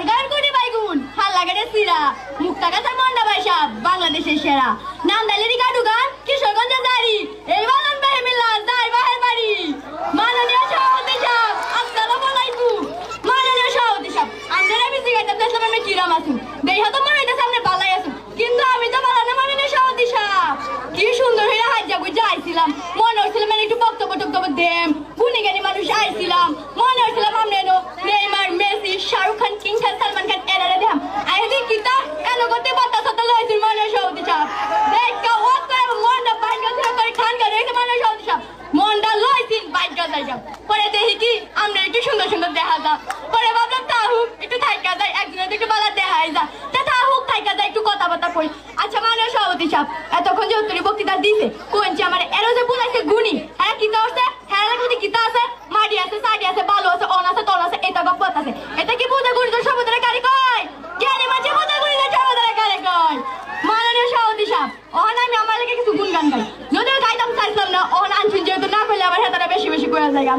ঠাকুরগাঁওয়ের গুড়ি বাইগুন হাল্লাগের সিরা মুক্তাগাছার মন্ডা বাইসা বাংলাদেশের সেরা নান্দাইলেরই গাডু গান কিশোরগঞ্জের দাড়ি এই বালন বেহেমিল্লা যাই বাহের বাড়ি মাননীয় সভাপতি সাহেব আসসালামু আলাইকুম মাননীয় সভাপতি সাহেব আমরা মিছি গাইতে দেশে আমি কিরাম আছি দেই হতো মনে হইতাছে আপনি বালাই আছেন কিন্তু আমি তো বালা না মাননীয় সভাপতি সাহেব কি সুন্দর হইরা হাজ্জা বুঝা আইছিলাম মনে হইছিল মানে একটু বক্তব্য দেম গুণীগানী মানুষ আইছিলাম মনে হইছিলাম আপনি Neymar Messi Shahrukh Khan king খান সালমান খান এরারে দেখাম আইদি কিতা এলো করতে বাতাস হতে লইছিল মাননীয় সভাপতি সাহেব দেখা ও করে মনটা বাইক ধরে করে খান করে এই মাননীয় সভাপতি সাহেব মনটা লইছিল বাইক জায়গা পরে দেখি কি আমরা একটু সুন্দর সুন্দর দেখা যা পরে ভাবলাম তাহুক একটু থাইকা যায় একজনের দিকে বালা দেখাই যা তা তাহুক থাইকা যায় একটু কথাবার্তা কই আচ্ছা মাননীয় সভাপতি সাহেব এতক্ষণ যে উত্তরী বক্তৃতা দিছে কোনছে আমার এরো যে বুলাইছে গুণী হ্যাঁ কিতা হচ্ছে হ্যাঁ লাগতে কিতা আছে মাটি আছে সাড়ি আছে বালু আছে অন আছে তল আছে এটা গপ আছে এটা কি বুঝা গুণী তো সর্বদারে কারি কয় জ্ঞানী মাঝে বুঝা গুণী তো সর্বদারে কারি কয় মাননীয় সভাপতি সাহেব অহন আমি আমার লাগে কিছু গুণগান গাই যদিও গাইতাম চাইছিলাম না অহন আনছেন যেহেতু না করলে আমার হাতারা বেশি বেশি করে জায়গা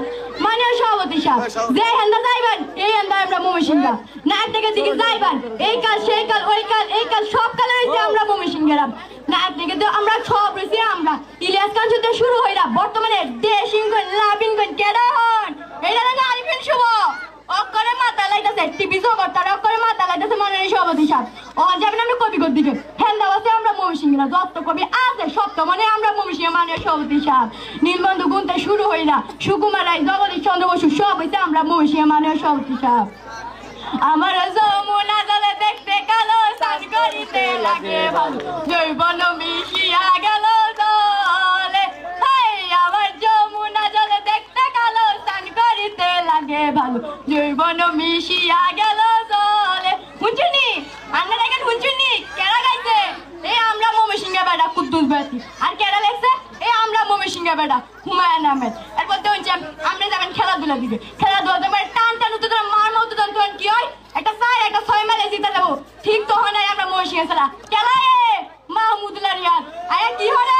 মাননীয় সভাপতি সাহেব যে হেন্দা যাইবেন এই হেন্দা আমরা মমিসিংহা না থেকে দিকে যাইবেন এই কাল সেই কাল ওই কাল এই কাল সব কালে হইছে আমরা মমিসিংহেরাম না থেকে তো আমরা সব রইছি আমরা ইলিয়াস খান যুদ্ধ শুরু হইরা বর্তমানে দেশিংগন লাভিংগন কেডা হন এইটা না আরিফিন শুভ অকরে মাথা লাইতাছে টিভি জগৎ তার অকরে মাথা লাইতাছে মাননীয় সভাপতি সাহেব অন যাবেন আমরা কবিগর দিকে হেন্দা আছে আমরা মমিসিংহরা যত কবি আছে সত্য মানে আমরা মমিসিংহ মাননীয় সভাপতি সাহেব নীলবন্ধু গুনতে শুরু হইরা সুকুমার রায় জগদীশ চন্দ্র বসু সব হইছে আমরা মমিসিংহ মাননীয় সভাপতি সাহেব আমার যমুনা জলে দেখতে কালো সান করিতে লাগে ভালো জৈবন মিশিয়া গেল জলে হাই আমার যমুনা জলে দেখতে কালো সান করিতে লাগে ভালো জৈবন মিশিয়া গেল জলে হুঁচুনি আপনারা এখন হুঁচুনি কেরা গাইছে এই আমরা মমিসিংহে বেটা কুদ্দুস বেটি আর কেরা লেখছে এই আমরা মমিসিংহে বেটা হুমায়ুন আহমেদ এরপর দেখছেন আমরা যাবেন খেলাধুলা দিকে খেলাধুলা দেবেন টান টান উত্তর মার মতো তখন কি হয় একটা চার একটা 6 মেলে জিতে যাবো ঠিক তখন আমরা মমিসিংহে খেলা খেলায় মাহমুদুল্লাহ রিয়াদ আরে কি হরে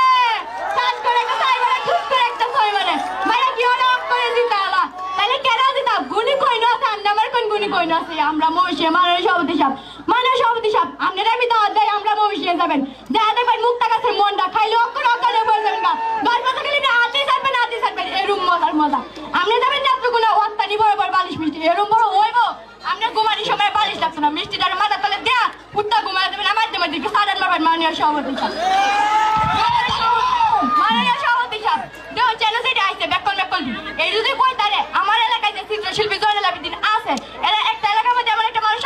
কাজ করে একটা 6 মেলে খুব করে একটা 6 মেলে মাইরা কি হরে অফ করে জিতে আলা তাহলে কেরা জিতা গুনি কই না আছে আমার কোন গুনি কই না আছে আমরা মমিসিংহে মাননীয় সভাপতি সাহেব মাননীয় সভাপতি সাহেব আপনারা আমি দাওয়াত দেই আমরা মমিসিংহে যাবেন দেখা দেখবেন মুক্তাগাছের মন্ডা খাইলে অক্ষর অক্ষরে বলে যাবেন না গল্প তো খালি হাতে ছাড়বেন এরুম মজা আপনি যাবেন নেত্রকোনা ওয়াত্তানি বরাবর বালিশ মিষ্টি এরুম বড় হইব আপনার ঘুমানোর সময় বালিশ লাগছে না মিষ্টিটার মাথা তলে দেয়া উঠটা ঘুমায় দেবেন আমার দিকে সাড়ে মারবেন মাননীয় সভাপতি সাহেব মাননীয় সভাপতি সাহেব দেখুন চ্যানেল সেটা আইসে ব্যাকল এই যদি কই তারে আমার এলাকায় যে চিত্র